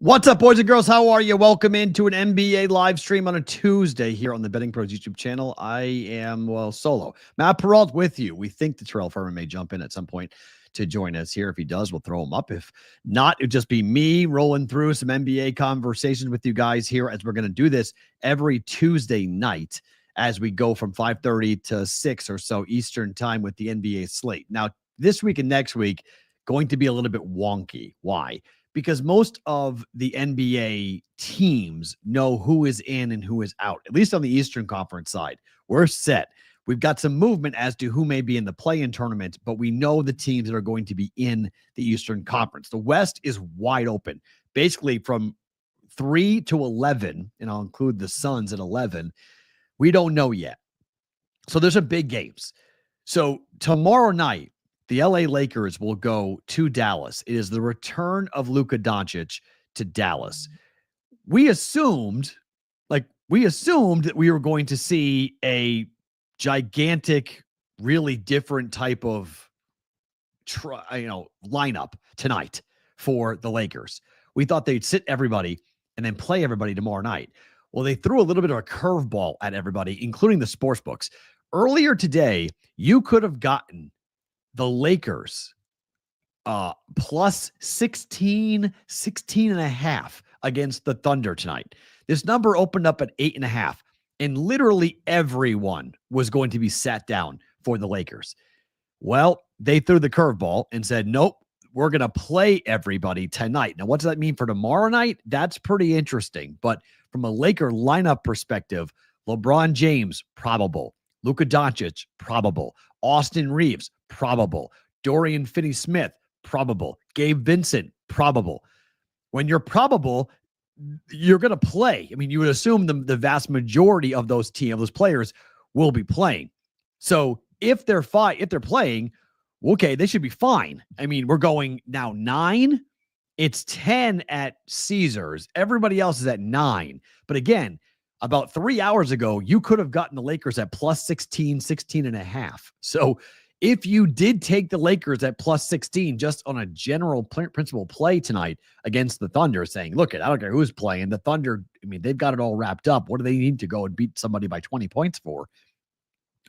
What's up, boys and girls? How are you? Welcome into an NBA live stream on a Tuesday here on the BettingPros YouTube channel. I am, solo. Matt Perrault with you. We think that Terrell Furman may jump in at some point to join us here. If he does, we'll throw him up. If not, it'd just be me rolling through some NBA conversations with you guys here as we're going to do this every Tuesday night as we go from 5:30 to 6 or so Eastern time with the NBA slate. Now, this week and next week, going to be a little bit wonky. Why? Because most of the NBA teams know who is in and who is out, at least on the Eastern Conference side. We're set. We've got some movement as to who may be in the play-in tournament, but we know the teams that are going to be in the Eastern Conference. The West is wide open. Basically, from 3 to 11, and I'll include the Suns at 11, we don't know yet. So there's some big games. So tomorrow night, the LA Lakers will go to Dallas. It is the return of Luka Doncic to Dallas. We assumed that we were going to see a gigantic, really different type of lineup tonight for the Lakers. We thought they'd sit everybody and then play everybody tomorrow night. Well, they threw a little bit of a curveball at everybody, including the sports books. Earlier today, you could have gotten the Lakers plus 16 and a half against the Thunder tonight. This number opened up at 8.5, and literally everyone was going to be sat down for the Lakers. Well, they threw the curveball and said, nope, we're going to play everybody tonight. Now, what does that mean for tomorrow night? That's pretty interesting. But from a Laker lineup perspective, LeBron James, probable. Luka Doncic, probable. Austin Reeves, probable. Dorian Finney-Smith, probable. Gabe Vincent, probable. When you're probable, you're going to play. I mean, you would assume the vast majority of those players will be playing. So if they're playing, okay, they should be fine. I mean, we're going now 9. It's 10 at Caesars. Everybody else is at 9. But again, about 3 hours ago, you could have gotten the Lakers at plus 16 and a half. So if you did take the Lakers at plus 16, just on a general principle play tonight against the Thunder, saying, look, I don't care who's playing. The Thunder, I mean, they've got it all wrapped up. What do they need to go and beat somebody by 20 points for?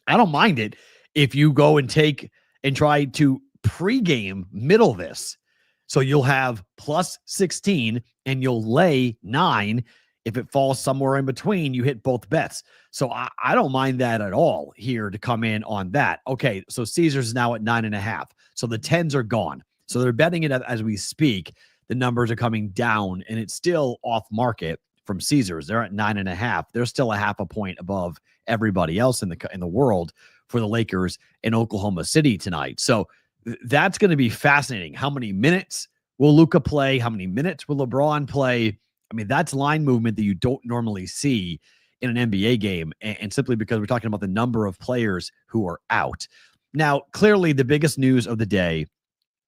I don't mind it if you go and take and try to pregame middle this. So you'll have plus 16 and you'll lay 9. If it falls somewhere in between, you hit both bets. So I don't mind that at all here to come in on that. Okay, so Caesars is now at 9.5. So the 10s are gone. So they're betting it as we speak. The numbers are coming down, and it's still off market from Caesars. They're at 9.5. They're still a half a point above everybody else in the world for the Lakers in Oklahoma City tonight. So that's going to be fascinating. How many minutes will Luka play? How many minutes will LeBron play? I mean, that's line movement that you don't normally see in an NBA game, and simply because we're talking about the number of players who are out. Now, clearly the biggest news of the day,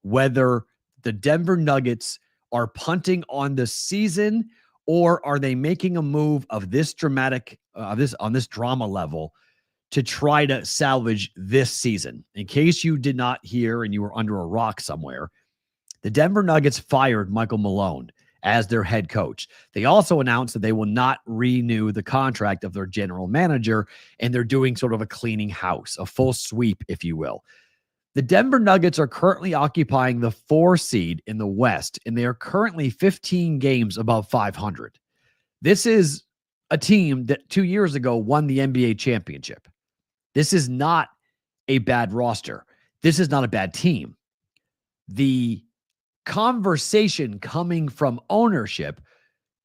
whether the Denver Nuggets are punting on the season or are they making a move of this dramatic, on this drama level to try to salvage this season. In case you did not hear and you were under a rock somewhere, the Denver Nuggets fired Michael Malone as their head coach. They also announced that they will not renew the contract of their general manager, and they're doing sort of a cleaning house, a full sweep, if you will. The Denver Nuggets are currently occupying the 4 seed in the West, and they are currently 15 games above 500. This is a team that 2 years ago won the NBA championship. This is not a bad roster. This is not a bad team. The conversation coming from ownership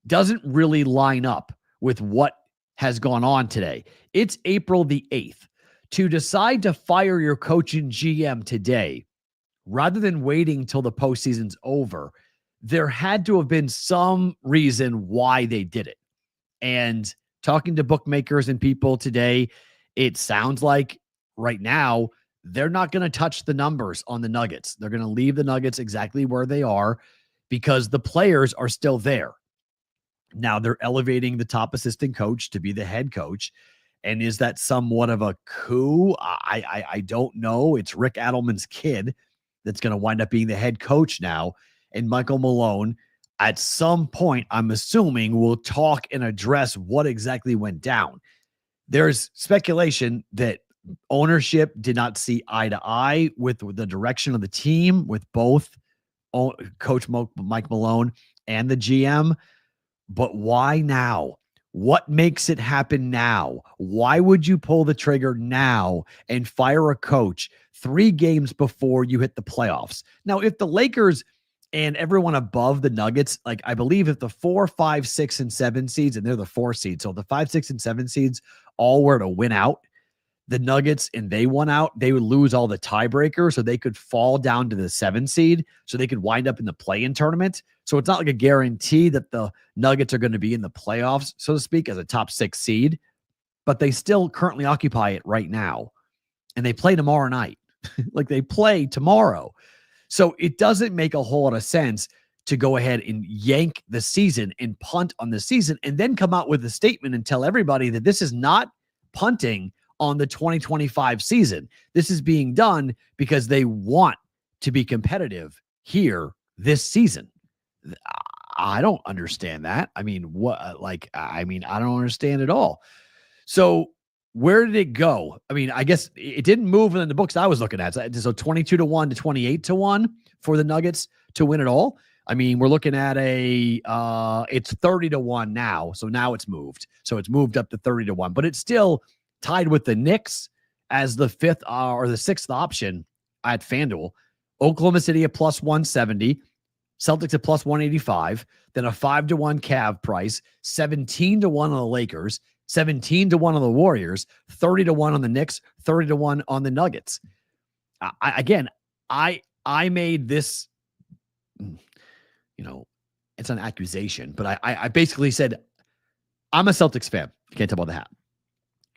doesn't really line up with what has gone on today. It's April the 8th. To decide to fire your coach and GM today, rather than waiting till the postseason's over, there had to have been some reason why they did it. And talking to bookmakers and people today, it sounds like right now, they're not going to touch the numbers on the Nuggets. They're going to leave the Nuggets exactly where they are because the players are still there. Now they're elevating the top assistant coach to be the head coach. And is that somewhat of a coup? I don't know. It's Rick Adelman's kid that's going to wind up being the head coach now. And Michael Malone, at some point, I'm assuming we'll talk and address what exactly went down. There's speculation that ownership did not see eye to eye with the direction of the team, with both Coach Mike Malone and the GM. But why now? What makes it happen now? Why would you pull the trigger now and fire a coach 3 games before you hit the playoffs? Now, if the Lakers and everyone above the Nuggets, like I believe if the 4, 5, 6, and 7 seeds, and they're the 4 seeds, so the 5, 6, and 7 seeds all were to win out, the Nuggets, and they won out, they would lose all the tiebreakers, so they could fall down to the 7 seed, so they could wind up in the play-in tournament. So it's not like a guarantee that the Nuggets are going to be in the playoffs, so to speak, as a top 6 seed, but they still currently occupy it right now, and they play tomorrow night. Like they play tomorrow. So it doesn't make a whole lot of sense to go ahead and yank the season and punt on the season and then come out with a statement and tell everybody that this is not punting on the 2025 season. This is being done because they want to be competitive here this season. I don't understand that. I mean, I don't understand at all. So where did it go? I mean, I guess it didn't move in the books I was looking at. So 22-1 to 28-1 for the Nuggets to win it all. I mean, we're looking at it's 30-1 now. So now it's moved. So it's moved up to 30-1, but it's still tied with the Knicks as the 5th or the 6th option at FanDuel. Oklahoma City at plus 170, Celtics at plus 185, then a 5-1 Cav price, 17-1 on the Lakers, 17-1 on the Warriors, 30-1 on the Knicks, 30-1 on the Nuggets. I made this, it's an accusation, but I basically said, I'm a Celtics fan. You can't tell by the hat.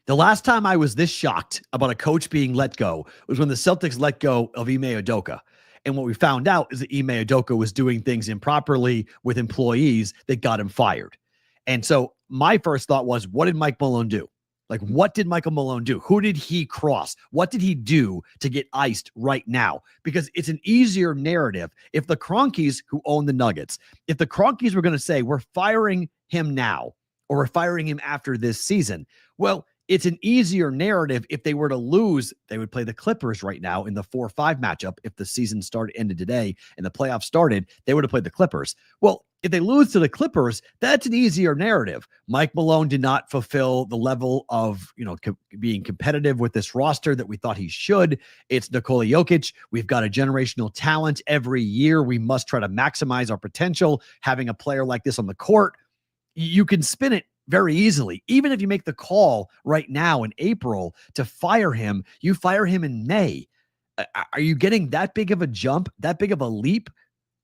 The last time I was this shocked about a coach being let go was when the Celtics let go of Ime Udoka. And what we found out is that Ime Udoka was doing things improperly with employees that got him fired. And so my first thought was, what did Mike Malone do? Like, what did Michael Malone do? Who did he cross? What did he do to get iced right now? Because it's an easier narrative. If the Cronkies, who own the Nuggets, if the Cronkies were going to say, we're firing him now, or we're firing him after this season, well, it's an easier narrative. If they were to lose, they would play the Clippers right now in the 4-5 matchup. If the season ended today and the playoffs started, they would have played the Clippers. Well, if they lose to the Clippers, that's an easier narrative. Mike Malone did not fulfill the level of, being competitive with this roster that we thought he should. It's Nikola Jokic. We've got a generational talent every year. We must try to maximize our potential. Having a player like this on the court, you can spin it very easily. Even if you make the call right now in April to fire him, you fire him in May. Are you getting that big of a jump, that big of a leap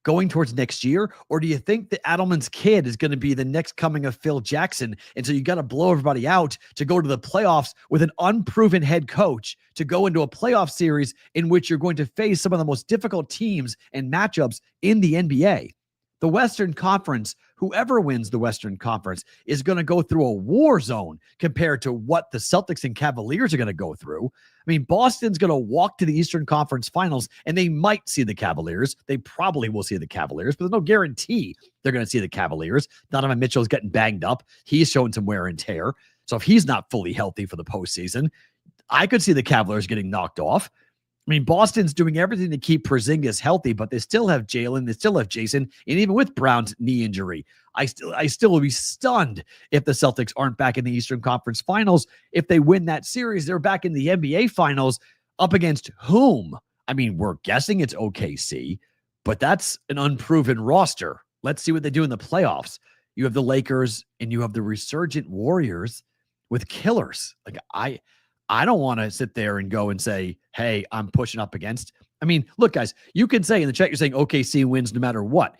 going towards next year? Or do you think that Adelman's kid is going to be the next coming of Phil Jackson? And so you got to blow everybody out to go to the playoffs with an unproven head coach, to go into a playoff series in which you're going to face some of the most difficult teams and matchups in the NBA. The Western Conference, whoever wins the Western Conference, is going to go through a war zone compared to what the Celtics and Cavaliers are going to go through. I mean, Boston's going to walk to the Eastern Conference Finals, and they might see the Cavaliers. They probably will see the Cavaliers, but there's no guarantee they're going to see the Cavaliers. Donovan Mitchell's getting banged up. He's showing some wear and tear. So if he's not fully healthy for the postseason, I could see the Cavaliers getting knocked off. I mean, Boston's doing everything to keep Porzingis healthy, but they still have Jalen, they still have Jason, and even with Brown's knee injury, I still will be stunned if the Celtics aren't back in the Eastern Conference Finals. If they win that series, they're back in the NBA Finals up against whom? I mean, we're guessing it's OKC, but that's an unproven roster. Let's see what they do in the playoffs. You have the Lakers and you have the resurgent Warriors with killers. Like, I don't want to sit there and go and say, hey, I'm pushing up against. I mean, look, guys, you can say in the chat, you're saying OKC wins no matter what.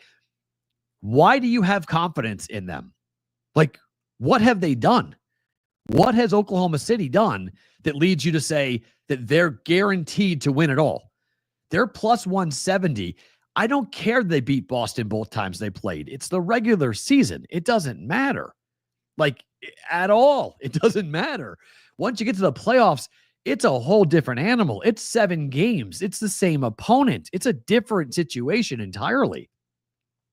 Why do you have confidence in them? Like, what have they done? What has Oklahoma City done that leads you to say that they're guaranteed to win it all? They're plus 170. I don't care they beat Boston both times they played. It's the regular season. It doesn't matter. Like, at all. It doesn't matter. Once you get to the playoffs, it's a whole different animal. It's 7 games. It's the same opponent. It's a different situation entirely.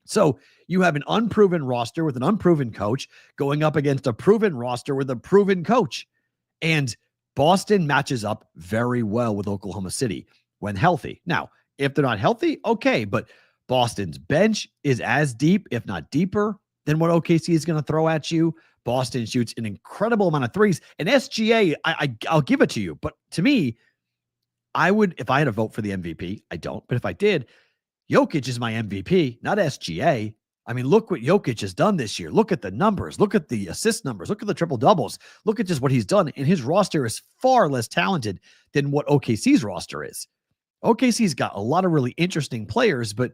So you have an unproven roster with an unproven coach going up against a proven roster with a proven coach. And Boston matches up very well with Oklahoma City when healthy. Now, if they're not healthy, okay, but Boston's bench is as deep, if not deeper, than what OKC is going to throw at you. Boston shoots an incredible amount of threes. And SGA, I'll give it to you. But to me, I would, if I had a vote for the MVP, I don't. But if I did, Jokic is my MVP, not SGA. I mean, look what Jokic has done this year. Look at the numbers. Look at the assist numbers. Look at the triple doubles. Look at just what he's done. And his roster is far less talented than what OKC's roster is. OKC's got a lot of really interesting players, but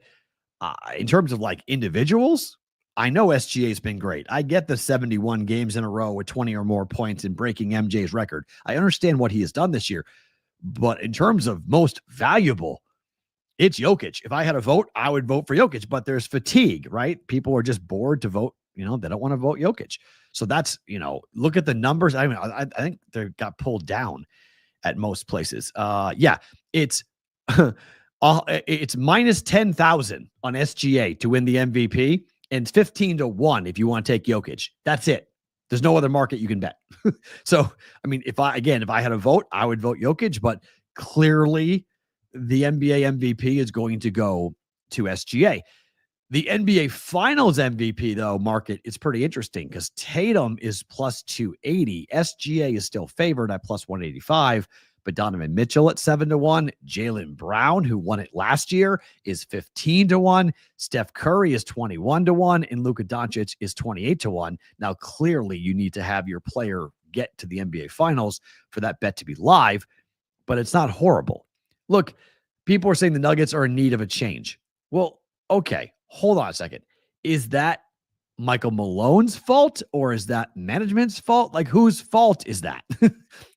in terms of like individuals, I know SGA's been great. I get the 71 games in a row with 20 or more points and breaking MJ's record. I understand what he has done this year. But in terms of most valuable, it's Jokic. If I had a vote, I would vote for Jokic, but there's fatigue, right? People are just bored to vote. They don't want to vote Jokic. So that's, look at the numbers. I mean, I think they got pulled down at most places. It's it's minus 10,000 on SGA to win the MVP and 15-1 if you want to take Jokic. That's it. There's no other market you can bet. So, I mean, if I had a vote, I would vote Jokic, but clearly the NBA MVP is going to go to SGA. The NBA Finals MVP, though, market is pretty interesting because Tatum is plus 280. SGA is still favored at plus 185, but Donovan Mitchell at 7-1. Jaylen Brown, who won it last year, is 15-1. Steph Curry is 21-1, and Luka Doncic is 28-1. Now, clearly, you need to have your player get to the NBA Finals for that bet to be live, but it's not horrible. Look, people are saying the Nuggets are in need of a change. Well, okay, hold on a second. Is that Michael Malone's fault or is that management's fault? Like, whose fault is that?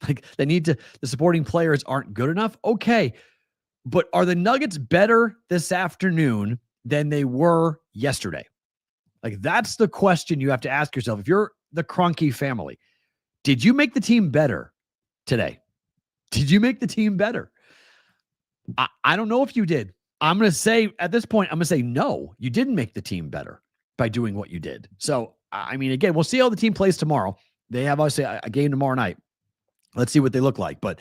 Like, the supporting players aren't good enough. Okay. But are the Nuggets better this afternoon than they were yesterday? Like, that's the question you have to ask yourself. If you're the Kroenke family, did you make the team better today? Did you make the team better? I don't know if you did. I'm going to say at this point, I'm going to say, no, you didn't make the team better by doing what you did. So, I mean, again, we'll see how the team plays tomorrow. They have obviously a game tomorrow night. Let's see what they look like. But,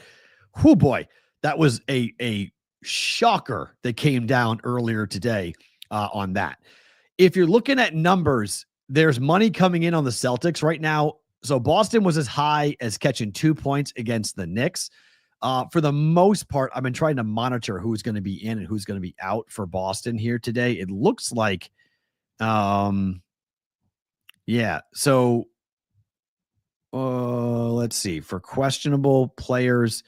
whoo boy, that was a shocker that came down earlier today on that. If you're looking at numbers, there's money coming in on the Celtics right now. So Boston was as high as catching 2 points against the Knicks. For the most part, I've been trying to monitor who's going to be in and who's going to be out for Boston here today. It looks like, So, let's see. For questionable players,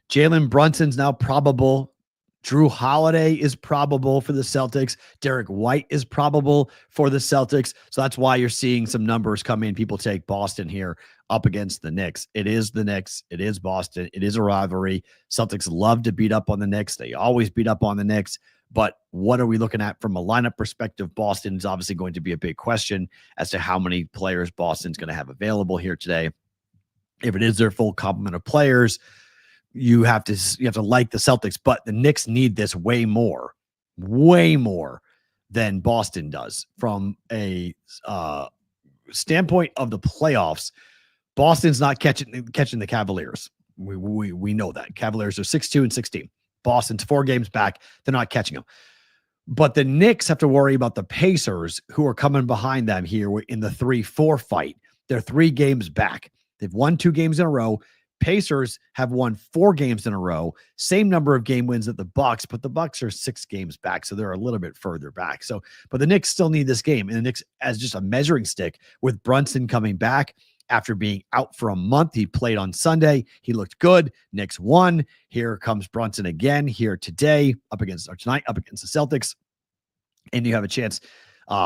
Jalen Brunson's now probable. Drew Holiday is probable for the Celtics. Derek White is probable for the Celtics. So that's why you're seeing some numbers come in. People take Boston here up against the Knicks. It is the Knicks. It is Boston. It is a rivalry. Celtics love to beat up on the Knicks. They always beat up on the Knicks. But what are we looking at from a lineup perspective? Boston is obviously going to be a big question as to how many players Boston's going to have available here today. If it is their full complement of players, you have to like the Celtics, but the Knicks need this way more than Boston does from a standpoint of the playoffs. Boston's not catching the Cavaliers. We know that. Cavaliers are 6-2 and 16. Boston's 4 games back. They're not catching them. But the Knicks have to worry about the Pacers, who are coming behind them here in the 3-4 fight. They're 3 games back. They've won 2 games in a row. Pacers have won 4 games in a row, same number of game wins at the Bucks, but the Bucks are 6 games back, so they're a little bit further back. So, but the Knicks still need this game, and the Knicks as just a measuring stick with Brunson coming back after being out for a month. He played on Sunday. He looked good. Knicks won. Here comes Brunson again here tonight up against the Celtics, and you have a chance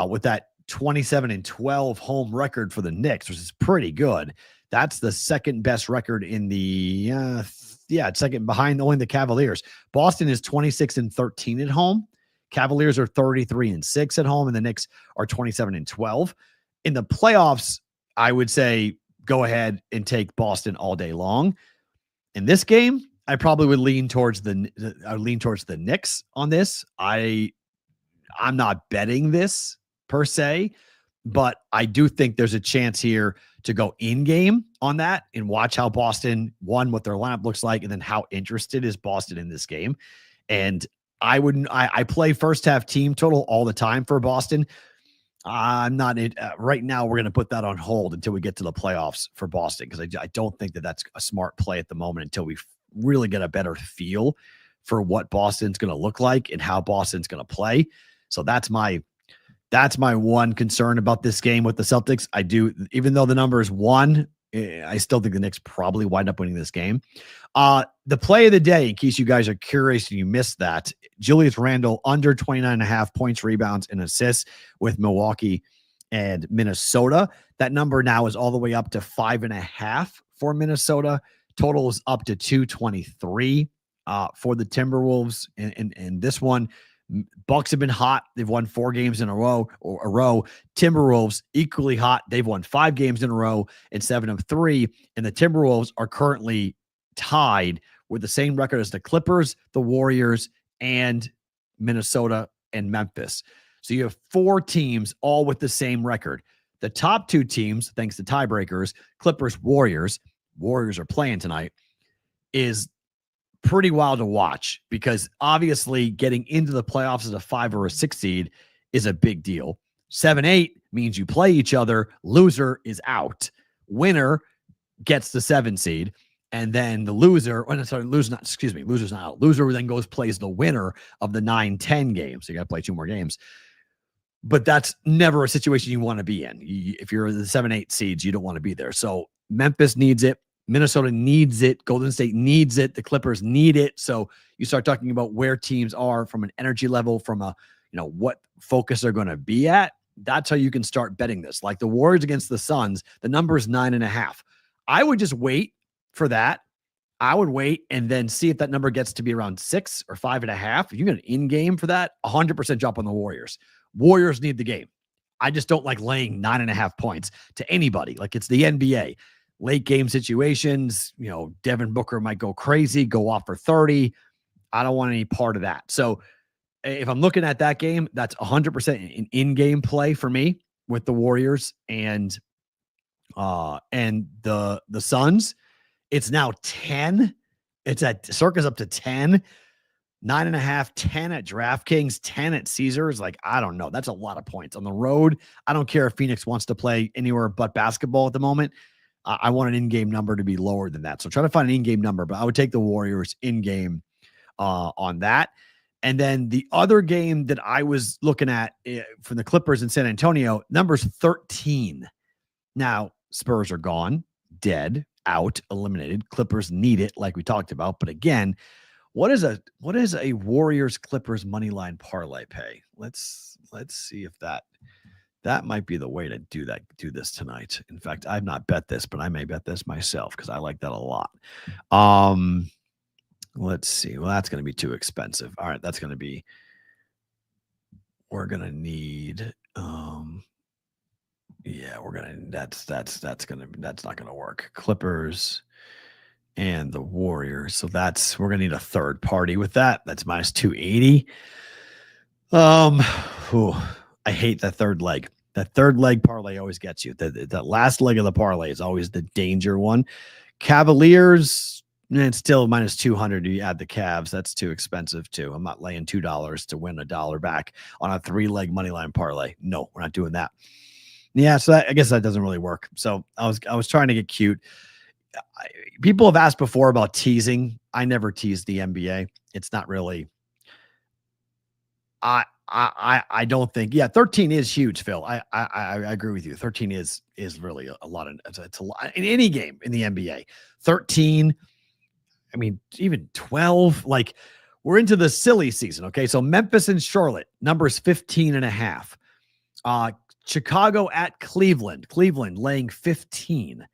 with that 27-12 home record for the Knicks, which is pretty good. That's the second best record in the second behind only the Cavaliers. Boston is 26-13 at home. Cavaliers are 33-6 at home, and the Knicks are 27-12. In the playoffs, I would say go ahead and take Boston all day long. In this game, I probably would lean towards the Knicks on this. I'm not betting this per se, but I do think there's a chance here to go in game on that and watch how Boston won, what their lineup looks like, and then how interested is Boston in this game. And I play first half team total all the time for Boston. I'm not right now. We're going to put that on hold until we get to the playoffs for Boston, because I don't think that that's a smart play at the moment until we really get a better feel for what Boston's going to look like and how Boston's going to play. So that's my one concern about this game with the Celtics. I do, even though the number is 1, I still think the Knicks probably wind up winning this game. The play of the day, in case you guys are curious and you missed that, Julius Randle under 29.5 points, rebounds, and assists with Milwaukee and Minnesota. That number now is all the way up to 5.5 for Minnesota. Total is up to 223 for the Timberwolves. And this one, Bucks have been hot. They've won 4 games in a row. Timberwolves equally hot. They've won 5 games in a row and 7 of 3. And the Timberwolves are currently tied with the same record as the Clippers, the Warriors, and Minnesota and Memphis. So you have 4 teams all with the same record. The top 2 teams, thanks to tiebreakers, Clippers, Warriors are playing tonight, is pretty wild to watch, because obviously getting into the playoffs as a 5 or a 6 seed is a big deal. 7-8 means you play each other. Loser is out. Winner gets the 7 seed. And then the loser, loser's not out. Loser then plays the winner of the 9-10 games. So you got to play 2 more games. But that's never a situation you want to be in. If you're the 7-8 seeds, you don't want to be there. So Memphis needs it. Minnesota needs it. Golden State needs it. The Clippers need it. So you start talking about where teams are from an energy level, from a, what focus they're going to be at. That's how you can start betting this. Like the Warriors against the Suns, the number is 9.5. I would just wait for that. I would wait and then see if that number gets to be around 6 or 5.5. If you get an in-game for that, 100% drop on the Warriors. Warriors need the game. I just don't like laying 9.5 points to anybody. Like, it's the NBA. Late game situations, Devin Booker might go crazy, go off for 30. I don't want any part of that. So if I'm looking at that game, that's 100% an in-game play for me with the Warriors and the Suns. It's now 10. It's at circa's up to 10, 9.5, 10 at DraftKings, 10 at Caesars. Like, I don't know. That's a lot of points on the road. I don't care if Phoenix wants to play anywhere but basketball at the moment. I want an in-game number to be lower than that. So try to find an in-game number, but I would take the Warriors in-game on that. And then the other game that I was looking at from the Clippers in San Antonio, number's 13. Now, Spurs are gone, dead, out, eliminated. Clippers need it, like we talked about. But again, what is a Warriors Clippers money line parlay pay? Let's see if that might be the way to do this tonight. In fact, I've not bet this, but I may bet this myself because I like that a lot. Let's see. Well, that's going to be too expensive. All right, we're going to need that's not going to work. Clippers and the Warriors. So we're going to need a third party with that. That's minus 280. I hate that third leg. That third leg parlay always gets you. That last leg of the parlay is always the danger one. Cavaliers, it's still minus 200. You add the Cavs. That's too expensive too. I'm not laying $2 to win $1 back on a 3-leg money line parlay. No, we're not doing that. Yeah, so I guess that doesn't really work. So I was trying to get cute. People have asked before about teasing. I never tease the NBA. It's not really. I don't think. Yeah, 13 is huge, Phil. I agree with you. 13 is really a lot. It's a lot in any game in the NBA. 13. I mean, even 12. Like, we're into the silly season. Okay, so Memphis and Charlotte, numbers 15.5. Chicago at Cleveland. Cleveland laying 15.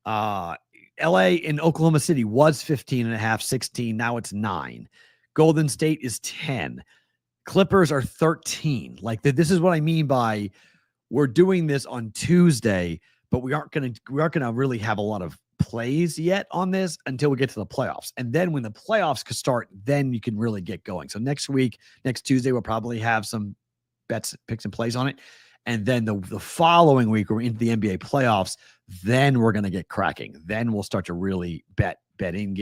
LA and Oklahoma City was 15.5, 16. Now it's 9. Golden State is 10. Clippers are 13. Like, this is what I mean by we're doing this on Tuesday, but we aren't going to really have a lot of plays yet on this until we get to the playoffs. And then when the playoffs could start, then you can really get going. So next Tuesday, we'll probably have some bets, picks, and plays on it. And then the following week, we're into the NBA playoffs. Then we're going to get cracking. Then we'll start to really bet in,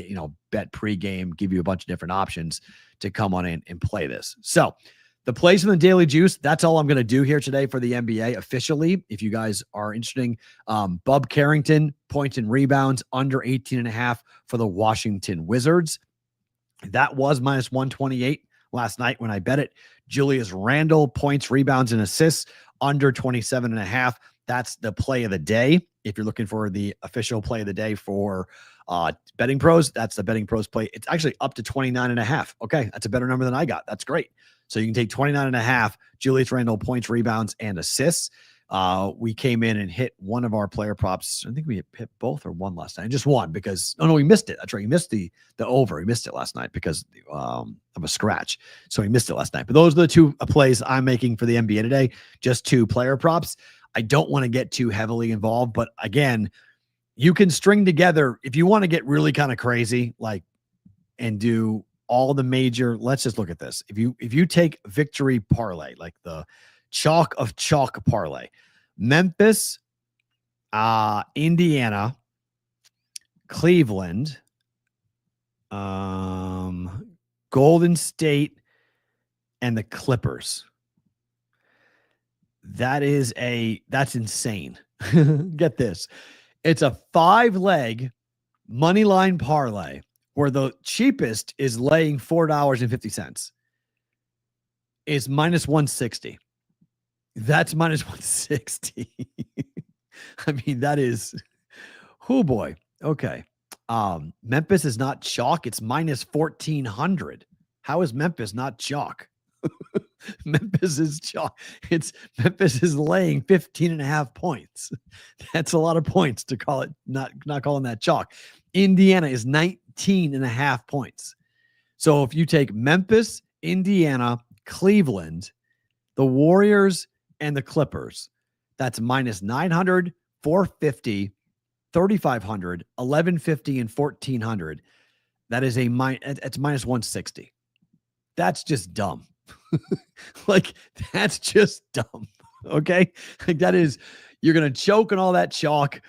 bet pregame, give you a bunch of different options to come on in and play this. So the plays from the Daily Juice, that's all I'm going to do here today for the NBA officially. If you guys are interested, Bub Carrington, points and rebounds, under 18.5 for the Washington Wizards. That was minus 128 last night when I bet it. Julius Randle, points, rebounds, and assists, under 27.5. That's the play of the day. If you're looking for the official play of the day for BettingPros, that's the BettingPros play. It's actually up to 29.5. Okay, that's a better number than I got. That's great. So you can take 29.5, Julius Randle, points, rebounds, and assists. We came in and hit one of our player props. I think we hit both or one last night. Just one because, we missed it. That's right. He missed the over. He missed it last night because of a scratch. So he missed it last night. But those are the two plays I'm making for the NBA today. Just two player props. I don't want to get too heavily involved, but again, you can string together, if you want to get really kind of crazy, and do all the major, let's just look at this. If you take victory parlay, like the chalk of chalk parlay, Memphis, Indiana, Cleveland, Golden State, and the Clippers. That's insane. Get this. It's a 5-leg money line parlay where the cheapest is laying $4.50. It's minus 160. That's minus 160. I mean, that is, oh boy. Okay. Memphis is not chalk. It's minus 1,400. How is Memphis not chalk? Memphis is chalk. Memphis is laying 15.5 points. That's a lot of points to call it, not calling that chalk. Indiana is 19.5 points. So if you take Memphis, Indiana, Cleveland, the Warriors, and the Clippers, that's minus 900, 450, 3,500, 1,150, and 1,400. That is it's minus 160. That's just dumb. That's just dumb. Okay. You're going to choke on all that chalk.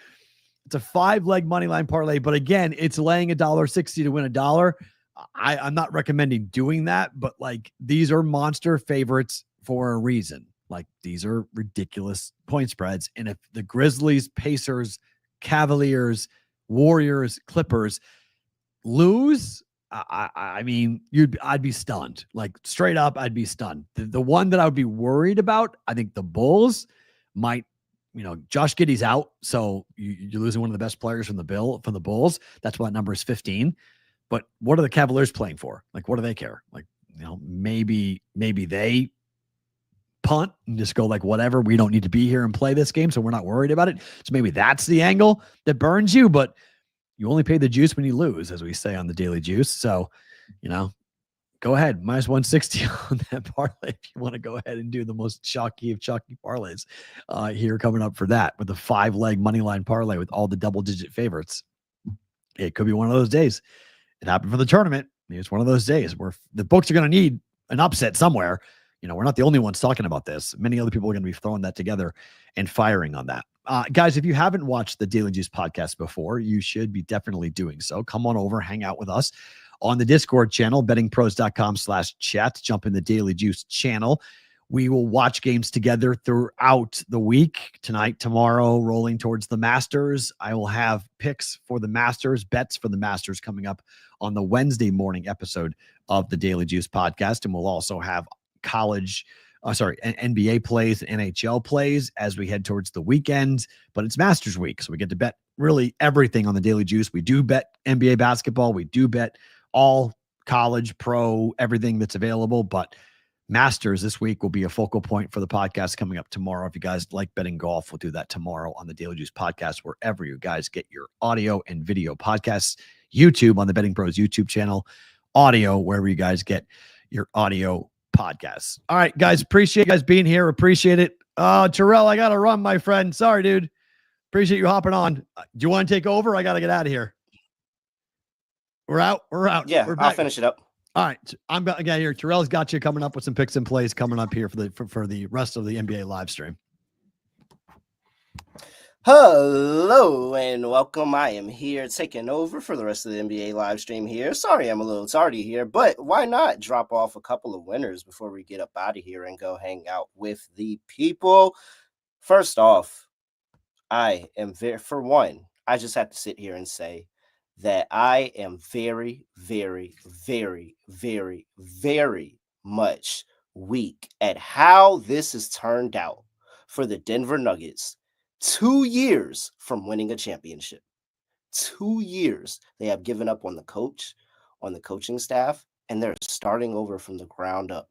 It's a 5-leg money line parlay, but again, it's laying $1.60 to win $1. I'm not recommending doing that, but these are monster favorites for a reason. These are ridiculous point spreads. And if the Grizzlies, Pacers, Cavaliers, Warriors, Clippers lose, I'd be stunned. Straight up, I'd be stunned. The one that I would be worried about, I think the Bulls might, Josh Giddey's out. So you're losing one of the best players from the Bulls. That's why that number is 15. But what are the Cavaliers playing for? What do they care? Maybe they punt and just go whatever. We don't need to be here and play this game. So we're not worried about it. So maybe that's the angle that burns you, but you only pay the juice when you lose, as we say on the Daily Juice. So, go ahead. Minus 160 on that parlay if you want to go ahead and do the most chalky of chalky parlays here coming up for that with the 5-leg money line parlay with all the double-digit favorites. It could be one of those days. It happened for the tournament. Maybe it's one of those days where the books are going to need an upset somewhere. We're not the only ones talking about this. Many other people are going to be throwing that together and firing on that. Guys, if you haven't watched the Daily Juice podcast before, you should be definitely doing so. Come on over, hang out with us on the Discord channel, bettingpros.com/chat. Jump in the Daily Juice channel. We will watch games together throughout the week. Tonight, tomorrow, rolling towards the Masters. I will have picks for the Masters, bets for the Masters coming up on the Wednesday morning episode of the Daily Juice podcast. And we'll also have NBA plays, NHL plays as we head towards the weekend, but it's Masters week. So we get to bet really everything on the Daily Juice. We do bet NBA basketball. We do bet all college, pro, everything that's available, but Masters this week will be a focal point for the podcast coming up tomorrow. If you guys like betting golf, we'll do that tomorrow on the Daily Juice podcast, wherever you guys get your audio and video podcasts, YouTube on the Betting Pros YouTube channel, audio, wherever you guys get your audio podcasts. All right, guys, appreciate you guys being here. Appreciate it. Terrell, I got to run, my friend. Sorry, dude. Appreciate you hopping on. Do you want to take over? I got to get out of here. We're out. We're out. Yeah, We're I'll back. finish it up. All right, I'm again here. Terrell's got you coming up with some picks and plays coming up here for the rest of the NBA live stream. Hello and welcome. I am here taking over for the rest of the NBA live stream here. Sorry I'm a little tardy here, but why not drop off a couple of winners before we get up out of here and go hang out with the people? First off, I just have to sit here and say that I am very, very, very, very, very much weak at how this has turned out for the Denver Nuggets 2 years from winning a championship. 2 years they have given up on the coach, on the coaching staff, and they're starting over from the ground up.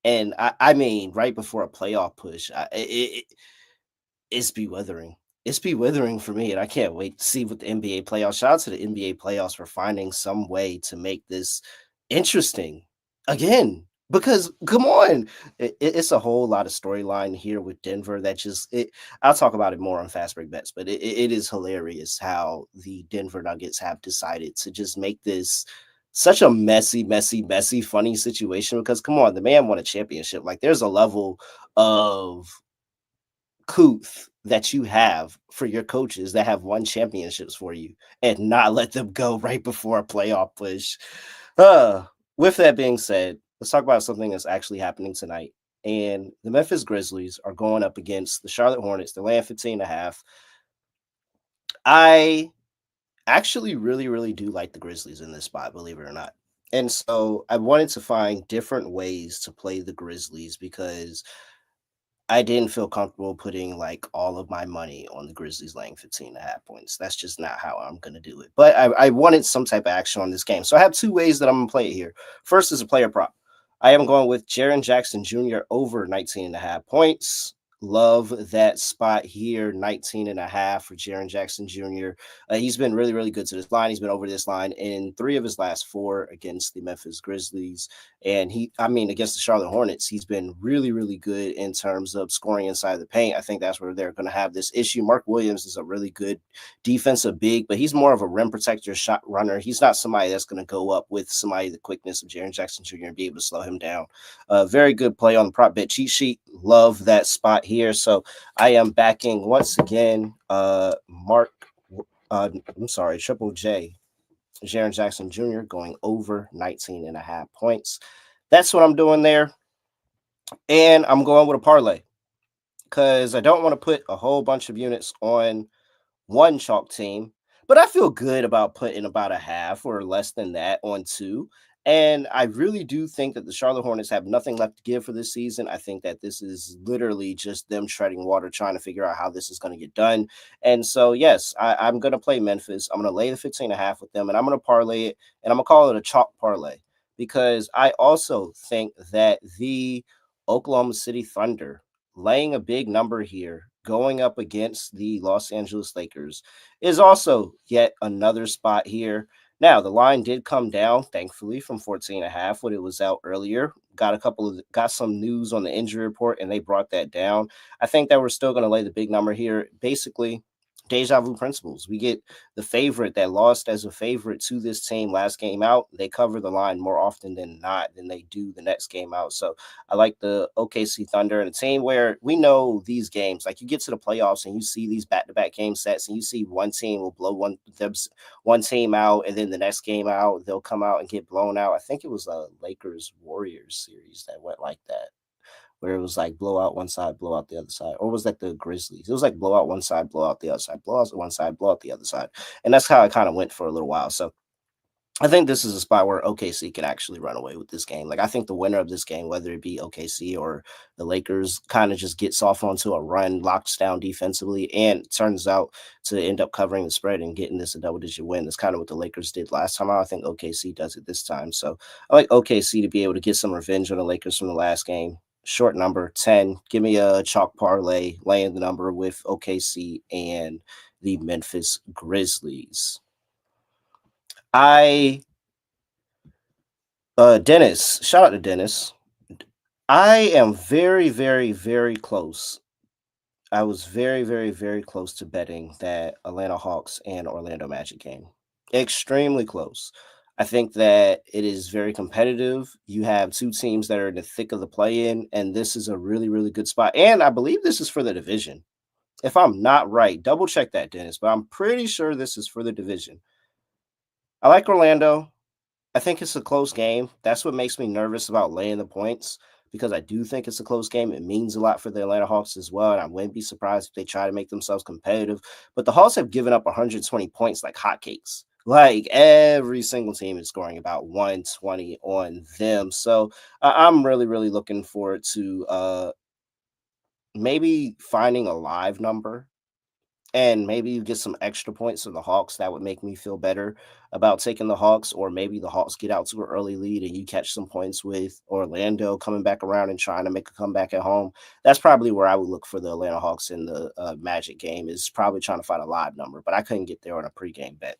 And I mean, right before a playoff push, it's bewildering. It's bewildering for me, and I can't wait to see what the NBA playoffs. Shout out to the NBA playoffs for finding some way to make this interesting again. Because come on, it's a whole lot of storyline here with Denver. That just I'll talk about it more on Fast Break Bets, but it is hilarious how the Denver Nuggets have decided to just make this such a messy, messy, messy, funny situation. Because come on, the man won a championship. Like there's a level of couth that you have for your coaches that have won championships for you and not let them go right before a playoff push. With that being said, let's talk about something that's actually happening tonight. And the Memphis Grizzlies are going up against the Charlotte Hornets. They're laying 15.5. I actually really, really do like the Grizzlies in this spot, believe it or not. And so I wanted to find different ways to play the Grizzlies because I didn't feel comfortable putting like all of my money on the Grizzlies laying 15.5 points. That's just not how I'm going to do it. But I wanted some type of action on this game. So I have two ways that I'm going to play it here. First is a player prop. I am going with Jaren Jackson Jr. over 19.5 points. Love that spot here, 19.5 for Jaren Jackson Jr. He's been really, really good to this line. He's been over this line in 3 of his last 4 against the Memphis Grizzlies. And against the Charlotte Hornets, he's been really, really good in terms of scoring inside the paint. I think that's where they're going to have this issue. Mark Williams is a really good defensive big, but he's more of a rim protector, shot runner. He's not somebody that's going to go up with somebody the quickness of Jaren Jackson Jr. and be able to slow him down. Very good play on the prop bet cheat sheet. Love that spot here. So I am backing once again, Triple J. Jaren Jackson Jr. going over 19.5 points. That's what I'm doing there. And I'm going with a parlay because I don't want to put a whole bunch of units on one chalk team, but I feel good about putting about a half or less than that on 2. And I really do think that the Charlotte Hornets have nothing left to give for this season. I think that this is literally just them treading water, trying to figure out how this is going to get done. And so, yes, I'm going to play Memphis. I'm going to lay the 15.5 with them, and I'm going to parlay it, and I'm going to call it a chalk parlay because I also think that the Oklahoma City Thunder laying a big number here going up against the Los Angeles Lakers is also yet another spot here. Now, the line did come down, thankfully, from 14.5 when it was out earlier. Got some news on the injury report, and they brought that down. I think that we're still going to lay the big number here. Basically, deja vu principles. We get the favorite that lost as a favorite to this team last game out. They cover the line more often than not than they do the next game out. So I like the OKC Thunder and a team where we know these games, like you get to the playoffs and you see these back-to-back game sets and you see one team will blow one team out and then the next game out, they'll come out and get blown out. I think it was a Lakers Warriors series that went like that, where it was like blow out one side, blow out the other side. Or was that the Grizzlies? It was like blow out one side, blow out the other side, blow out one side, blow out the other side. And that's how it kind of went for a little while. So I think this is a spot where OKC can actually run away with this game. Like I think the winner of this game, whether it be OKC or the Lakers, kind of just gets off onto a run, locks down defensively, and turns out to end up covering the spread and getting this a double-digit win. That's kind of what the Lakers did last time out. I think OKC does it this time. So I like OKC to be able to get some revenge on the Lakers from the last game. Short number 10. Give me a chalk parlay, laying the number with OKC and the Memphis Grizzlies. Dennis, shout out to Dennis. I am very, very, very close. I was very, very, very close to betting that Atlanta Hawks and Orlando Magic game. Extremely close. I think that it is very competitive. You have two teams that are in the thick of the play-in, and this is a really, really good spot. And I believe this is for the division. If I'm not right, double check that, Dennis, but I'm pretty sure this is for the division. I like Orlando. I think it's a close game. That's what makes me nervous about laying the points because I do think it's a close game. It means a lot for the Atlanta Hawks as well. And I wouldn't be surprised if they try to make themselves competitive. But the Hawks have given up 120 points like hotcakes. Like every single team is scoring about 120 on them. So I'm really, really looking forward to maybe finding a live number and maybe you get some extra points for the Hawks. That would make me feel better about taking the Hawks, or maybe the Hawks get out to an early lead and you catch some points with Orlando coming back around and trying to make a comeback at home. That's probably where I would look for the Atlanta Hawks in the Magic game, is probably trying to find a live number, but I couldn't get there on a pregame bet.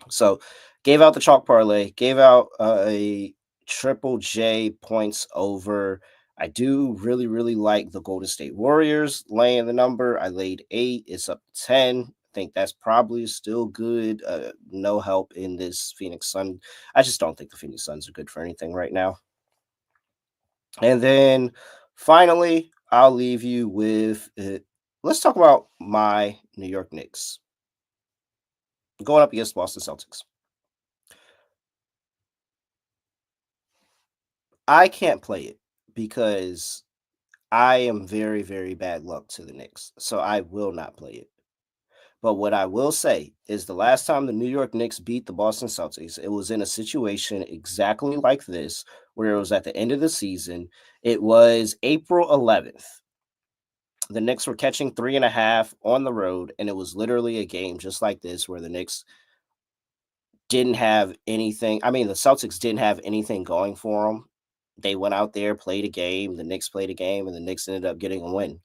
So gave out the chalk parlay, gave out a triple J points over. I do really, really like the Golden State Warriors laying the number. I laid 8. It's up to 10. I think that's probably still good. No help in this Phoenix Sun. I just don't think the Phoenix Suns are good for anything right now. And then finally, I'll leave you with let's talk about my New York Knicks going up against Boston Celtics. I can't play it because I am very, very bad luck to the Knicks. So I will not play it. But what I will say is the last time the New York Knicks beat the Boston Celtics, it was in a situation exactly like this, where it was at the end of the season. It was April 11th. The Knicks were catching 3.5 on the road, and it was literally a game just like this where the Knicks didn't have anything. I mean, the Celtics didn't have anything going for them. They went out there, played a game. The Knicks played a game, and the Knicks ended up getting a win.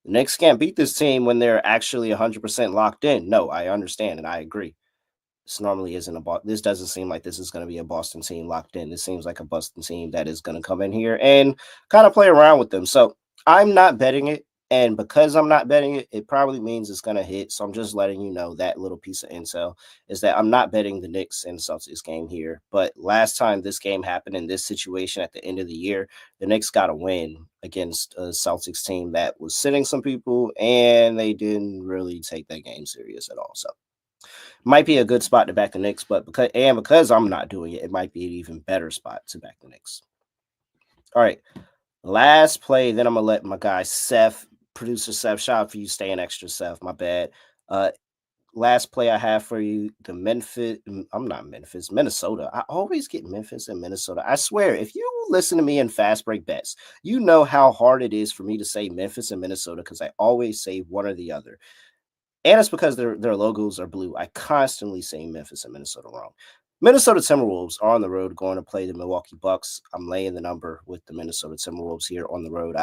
The Knicks can't beat this team when they're actually 100% locked in. No, I understand and I agree. This normally isn't this doesn't seem like this is going to be a Boston team locked in. This seems like a Boston team that is going to come in here and kind of play around with them. So I'm not betting it. And because I'm not betting it, it probably means it's going to hit. So I'm just letting you know that little piece of intel is that I'm not betting the Knicks and Celtics game here. But last time this game happened in this situation at the end of the year, the Knicks got a win against a Celtics team that was sitting some people, and they didn't really take that game serious at all. So might be a good spot to back the Knicks, but because I'm not doing it, it might be an even better spot to back the Knicks. All right. Last play, then I'm gonna let my guy Seth, producer Seth, shout out for you staying extra, Seth. My bad. Last play I have for you, the Minnesota. I always get Memphis and Minnesota. I swear, if you listen to me in fast break bets, you know how hard it is for me to say Memphis and Minnesota because I always say one or the other. And it's because their logos are blue. I constantly say Memphis and Minnesota wrong. Minnesota Timberwolves are on the road going to play the Milwaukee Bucks. I'm laying the number with the Minnesota Timberwolves here on the road.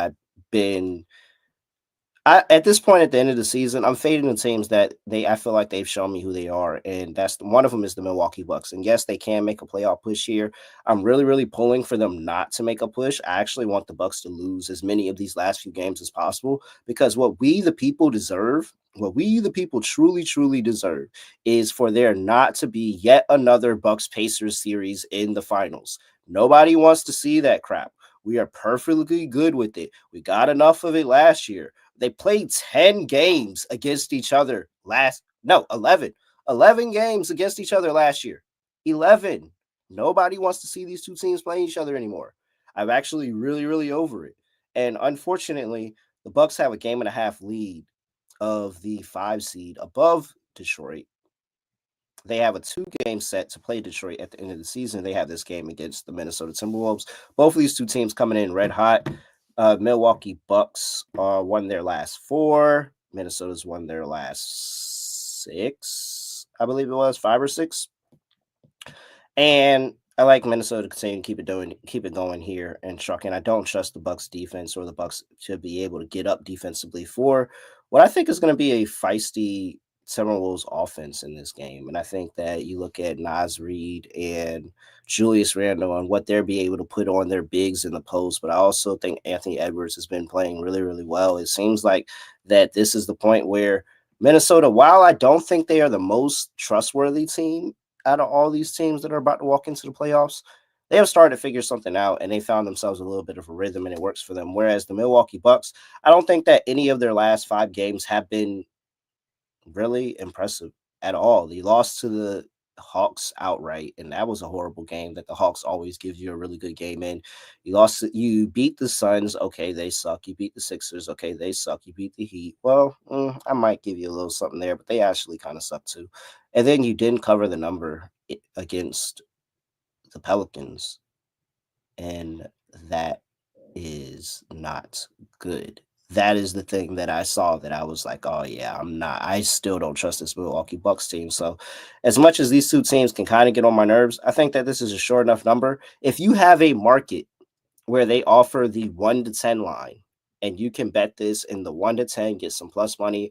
At this point at the end of the season, I'm fading the teams that I feel like they've shown me who they are, and one of them is the Milwaukee Bucks. And yes, they can make a playoff push here. I'm really, really pulling for them not to make a push. I actually want the Bucks to lose as many of these last few games as possible because what we the people deserve, what we the people truly, truly deserve, is for there not to be yet another Bucks Pacers series in the finals. Nobody wants to see that crap. We are perfectly good with it. We got enough of it last year. They played 10 games against each other 11. 11 games against each other last year. 11. Nobody wants to see these two teams playing each other anymore. I'm actually really, really over it. And unfortunately, the Bucks have a 1.5 game lead of the 5 seed above Detroit. They have a 2-game set to play Detroit at the end of the season. They have this game against the Minnesota Timberwolves. Both of these two teams coming in red hot. Milwaukee Bucks won their last 4. Minnesota's won their last 6, I believe it was 5 or 6. And I like Minnesota to continue to keep it going here and trucking. I don't trust the Bucks defense or the Bucks to be able to get up defensively for what I think is going to be a feisty Timberwolves offense in this game. And I think that you look at Nas Reed and Julius Randle and what they're be able to put on their bigs in the post. But I also think Anthony Edwards has been playing really, really well. It seems like that this is the point where Minnesota, while I don't think they are the most trustworthy team out of all these teams that are about to walk into the playoffs, they have started to figure something out and they found themselves a little bit of a rhythm and it works for them. Whereas the Milwaukee Bucks, I don't think that any of their last 5 games have been really impressive at all. They lost to the Hawks outright, and that was a horrible game that the Hawks always give you a really good game in. You beat the Suns, okay, they suck. You beat the Sixers, okay, they suck. You beat the Heat. Well, I might give you a little something there, but they actually kind of suck too. And then you didn't cover the number against the Pelicans, and that is not good. That is the thing that I saw that I was like, oh yeah, I still don't trust this Milwaukee Bucks team. So as much as these two teams can kind of get on my nerves, I think that this is a short enough number. If you have a market where they offer the 1 to 10 line and you can bet this in the 1 to 10, get some plus money.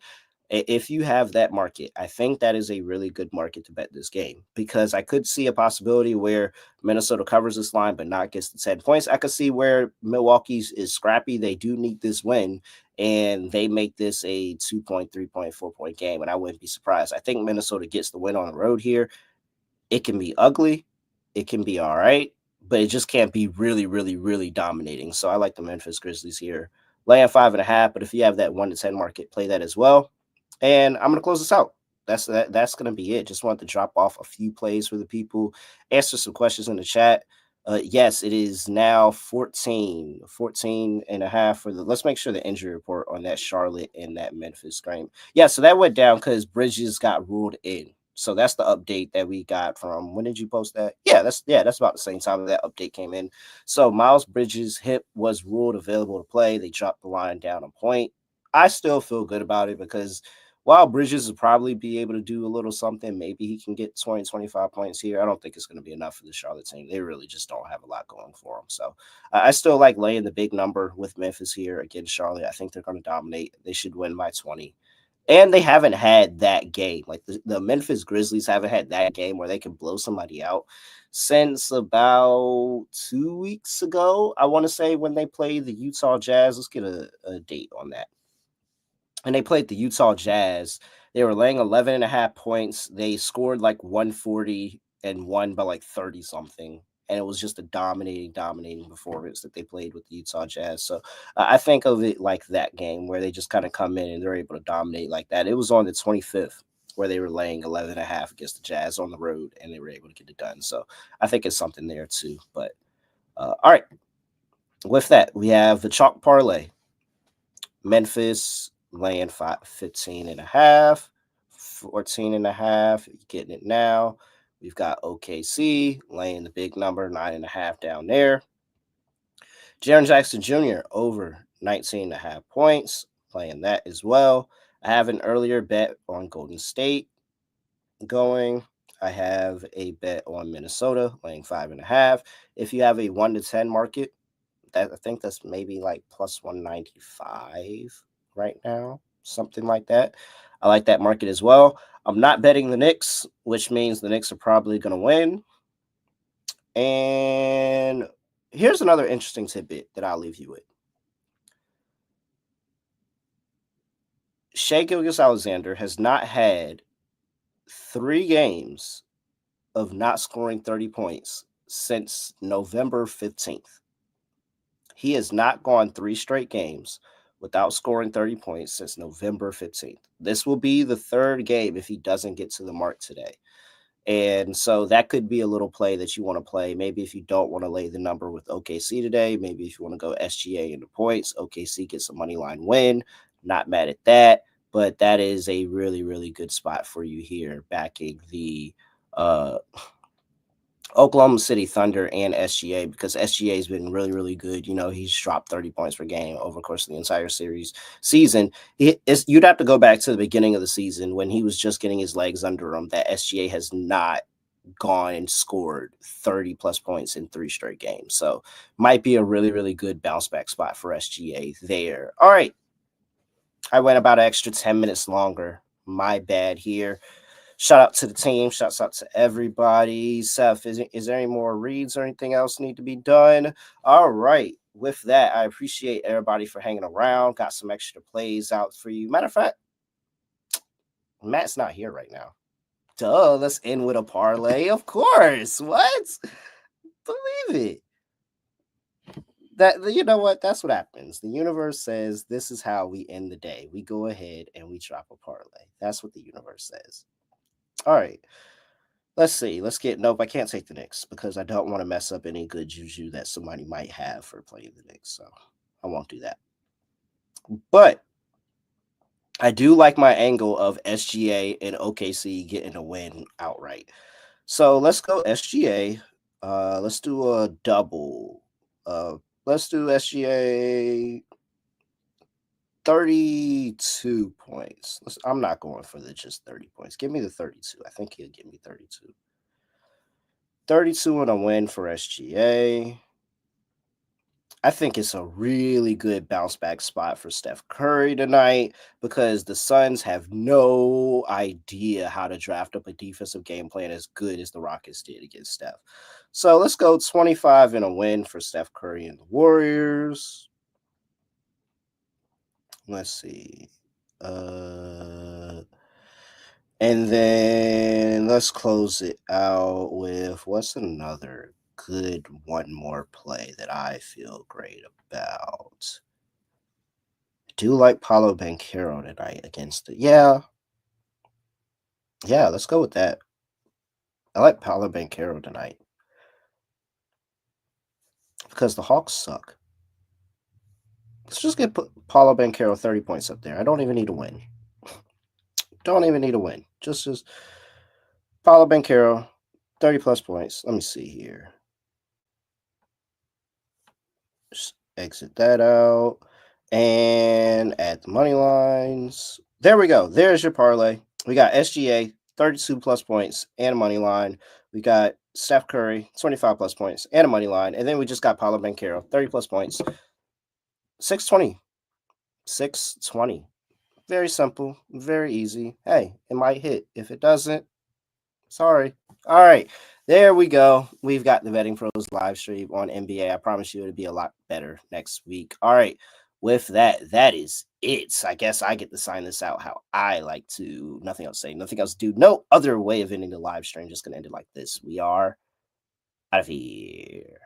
If you have that market, I think that is a really good market to bet this game because I could see a possibility where Minnesota covers this line but not gets the 10 points. I could see where Milwaukee's is scrappy. They do need this win and they make this a 2-point, 3-point, 4-point game. And I wouldn't be surprised. I think Minnesota gets the win on the road here. It can be ugly. It can be all right, but it just can't be really, really, really dominating. So I like the Memphis Grizzlies here. Laying 5.5, but if you have that 1 to 10 market, play that as well. And I'm gonna close this out. That's gonna be it. Just wanted to drop off a few plays for the people, answer some questions in the chat. Yes, it is now 14 and a half for the. Let's make sure the injury report on that Charlotte and that Memphis game. Yeah, so that went down because Bridges got ruled in. So that's the update that we got from. When did you post that? That's about the same time that update came in. So Miles Bridges' hip was ruled available to play. They dropped the line down a point. I still feel good about it because while Bridges will probably be able to do a little something, maybe he can get 20, 25 points here. I don't think it's going to be enough for the Charlotte team. They really just don't have a lot going for them. So I still like laying the big number with Memphis here against Charlotte. I think they're going to dominate. They should win by 20. And they haven't had that game. Like the Memphis Grizzlies haven't had that game where they can blow somebody out since about 2 weeks ago. I want to say when they played the Utah Jazz. Let's get a date on that. And they played the Utah Jazz. They were laying 11.5 points. They scored like 140 and won by like 30 something. And it was just a dominating performance that they played with the Utah Jazz. So I think of it like that game where they just kind of come in and they're able to dominate like that. It was on the 25th where they were laying 11.5 against the Jazz on the road and they were able to get it done. So I think it's something there too. But all right. With that, we have the chalk parlay. Memphis laying 15.5, 14.5. You're getting it now. We've got OKC laying the big number, 9.5 down there. Jaren Jackson Jr. over 19.5 points, playing that as well. I have an earlier bet on Golden State going. I have a bet on Minnesota laying 5.5. If you have a 1 to 10 market, I think that's maybe like plus 195 right now, something like that. I like that market as well. I'm not betting the Knicks, which means the Knicks are probably going to win. And here's another interesting tidbit that I'll leave you with. Shai Gilgeous-Alexander has not had 3 games of not scoring 30 points since November 15th. He has not gone 3 straight games without scoring 30 points since November 15th. This will be the 3rd game if he doesn't get to the mark today. And so that could be a little play that you want to play. Maybe if you don't want to lay the number with OKC today, maybe if you want to go SGA into points, OKC gets a money line win. Not mad at that, but that is a really, really good spot for you here, backing the Oklahoma City Thunder and SGA, because SGA has been really, really good. You know, he's dropped 30 points per game over the course of the entire season. You'd have to go back to the beginning of the season when he was just getting his legs under him, that SGA has not gone and scored 30 plus points in 3 straight games. So might be a really, really good bounce back spot for SGA there. All right. I went about an extra 10 minutes longer. My bad here. Shout out to the team. Shouts out to everybody. Seth, is there any more reads or anything else need to be done? All right. With that, I appreciate everybody for hanging around. Got some extra plays out for you. Matter of fact, Matt's not here right now. Duh, let's end with a parlay. Of course. What? Believe it. That, you know what? That's what happens. The universe says this is how we end the day. We go ahead and we drop a parlay. That's what the universe says. All right. Let's see. Nope, I can't take the Knicks because I don't want to mess up any good juju that somebody might have for playing the Knicks. So I won't do that. But I do like my angle of SGA and OKC getting a win outright. So let's go SGA. Let's do a double. Let's do SGA 32 points. I'm not going for the just 30 points. Give me the 32. I think he'll give me 32. 32 and a win for SGA. I think it's a really good bounce back spot for Steph Curry tonight because the Suns have no idea how to draft up a defensive game plan as good as the Rockets did against Steph. So let's go 25 and a win for Steph Curry and the Warriors. Let's see. And then let's close it out with what's another good one more play that I feel great about. I do like Paulo Banchero tonight against it. Yeah, let's go with that. I like Paulo Banchero tonight because the Hawks suck. Let's just get Paulo Banchero 30 points up there. I don't even need a win. Just Paulo Banchero, 30 plus points. Let me see here. Just exit that out and add the money lines. There we go. There's your parlay. We got SGA, 32 plus points and a money line. We got Steph Curry, 25 plus points and a money line. And then we just got Paulo Banchero, 30 plus points, 620. 620. Very simple, very easy. Hey, it might hit. If it doesn't, sorry. All right. There we go. We've got the Betting Pros live stream on NBA. I promise you it'll be a lot better next week. All right. With that, that is it. I guess I get to sign this out how I like to. Nothing else to say. Nothing else to do. No other way of ending the live stream. Just going to end it like this. We are out of here.